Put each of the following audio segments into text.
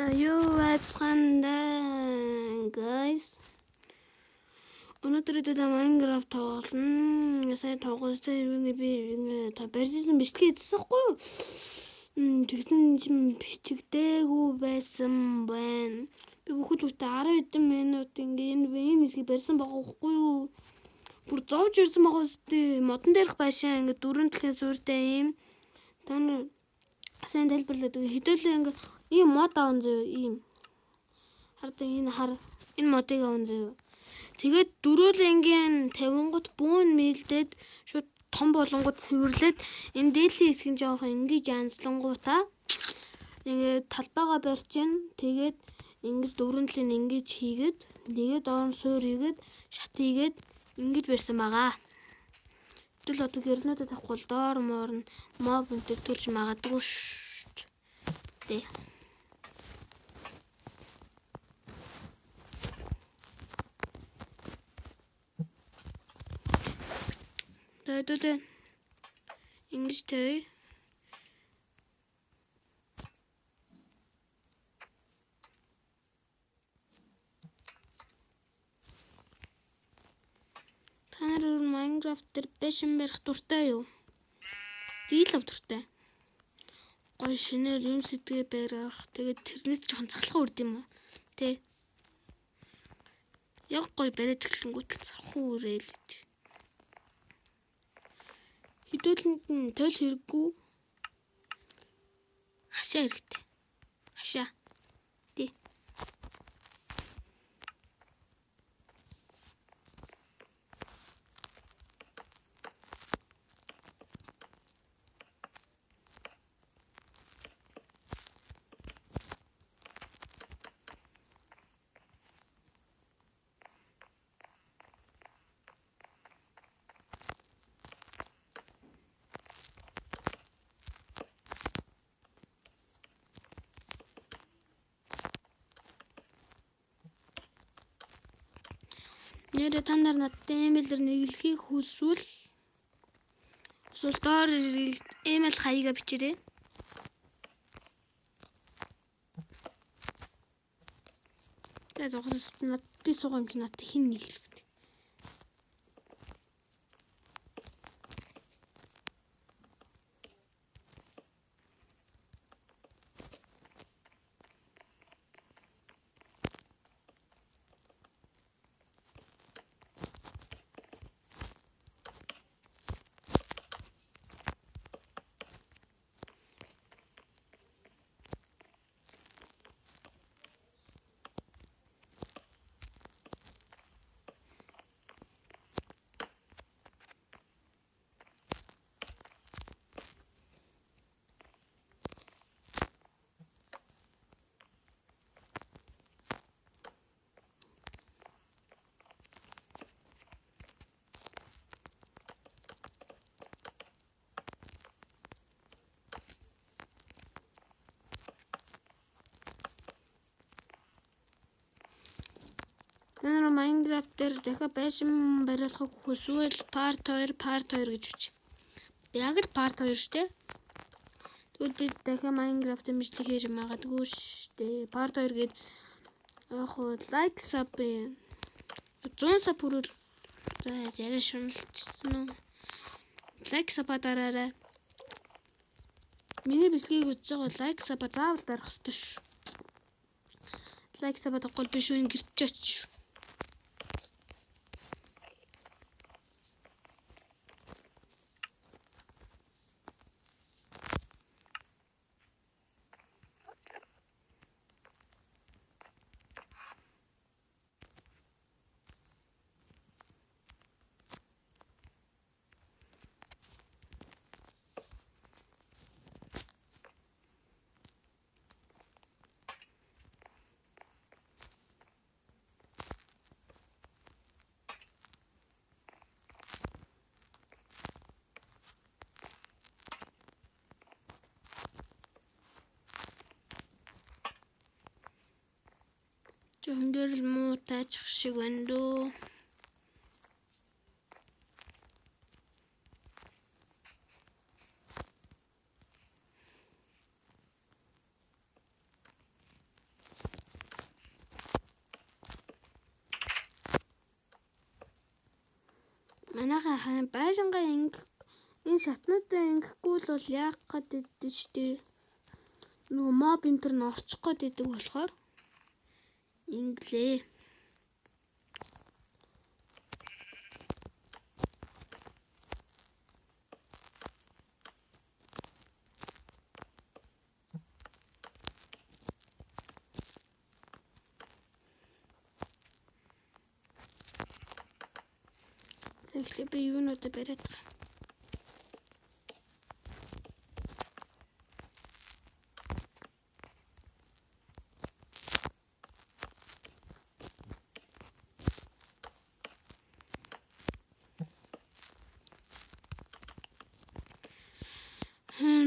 Юу байцгаана guys. Өнөөдөр бид Minecraft тоглоно. Сая тоглосон юм би та барьсан бичлэг хийчихсэхгүй юу? Тэгсэн чинь бичигдээгүй байсан байна. Би бүхэл бүтэн 10 хэдэн минут энэ хэсгийг барьсан байгаа байхгүй юу? Бүр зовж ирсэн байгаа үстэй. Модон дээрх байшаа ингэ дөрөв талын суурьтай юм. Та нар сайн тайлбарлаад өгье. Хэдүүлээ ингэ ийм мод аавн зөө ийм. Хардаа энэ модыг аавн зөө. Тэгээд дөрүүлэнгийн 50 гот бүүн мэлдээд шууд том болонгууд цэвэрлээд энэ дээдлийн хэсэг нь жоох ингэж янзлангуудаа ингээд талбайгаа барьж гин. Тэгээд ингэж дөрөв талын ингэж хийгээд нэгээд орон суур хийгээд шат хийгээд ингэж барьсан байгаа. Тэгэл одоо гэрнүүдэд авахгүй доор моорн моб өнтер төрж магадгүй шүү дээ. Тэдээ ингэж тээ. Танаар Minecraft дээр бэшин барих дуртай юу? Дийлав дуртай. Гой шинээр юм сэтгэе барих. Тэгээд тэрнээс жоохон цахалхан үрд юм уу? Тэ. Яг гой бариад эхлэнгүүт л цархуу үрэйлээ. Хэдүүлэнд нь тойл хэрэггүй. Хашаа хэрэгтэй. Хашаа. Тэ. Нэрэ та нар надтай имэйлээр нэглэхийг хүсвэл доор имэйл хаягаа бичээрэй. Тэгээд зогсож би суугаа юм чи надад хин нэглэх. Танаар Minecraft дээр дахиад байшин бариулахыг хүсвэл part 2 гэж үз. Яг л part 2 шүү дээ. Тэгвэл бид дахиад Minecraft-ын бичлэг хийж магадгүй шүү дээ. Part 2 гээд яг хуу like sub 100 sub хүрүүл. За яриа шуналчихсан уу? Like sub дараарай. Миний бичлэгийг үзэж байгаа like sub заавал дарах хэрэгтэй шүү. Like sub даггүй биш үү гэрчээч. Жондөр муу таачих шиг байна дөө. манайхан байшингаа энэ шатнуудаа ингэхгүй л бол яах гээд штэ. Нөгөө моб энтер нь орчих гээд идэг болохоор инглээ. Сэхлэ би юунуудаа бариад байгаа.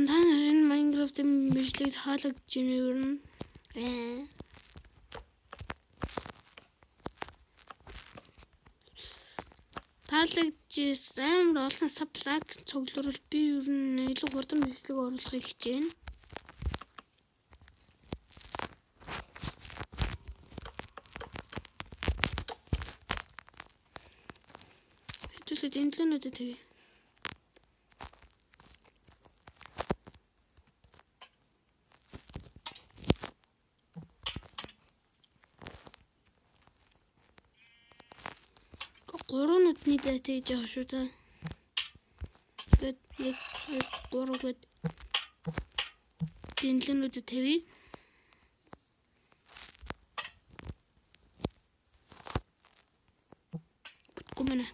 Та нарын Minecraft-ын мэдлэг таалагдж байна юу юм? Таалагдж амар олон сабсак цуглуурал би ер нь илүү хурдан мэдлэг оруулахыг хичээнэ. Хэдүүлээд энэ лөнүүдэд тэгье. Гурван нүдний дата хийж байгаа шүү за. Гэт 3 гэт тэнлэнүүдэд тавья. Бүтггүй мэнэ.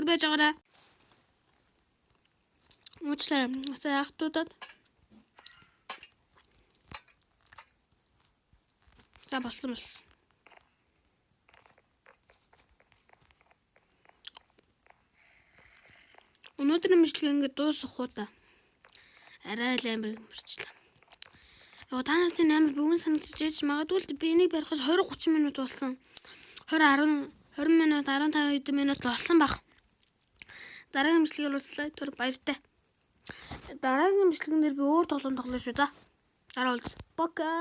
Байж байгаарай. Уучлаарай. Сая ахтуудад. За болсон. Өнөөдрийн мэдлэг ингэ дуусах уу та. Арай л амар мөрчлээ. Яа та нарын амар бүгэн санагдаж байж магадгүй л би энийг барихад 20-30 минут болсон. 20 минут 15 минут болсон баг. Дараагийн мэдлэгээр уулзлаа. Тэр баяртай. Дараагийн мэдлэгнэр би өөр тоглоом тоглоно шүү да. Дараа уулз. Пока.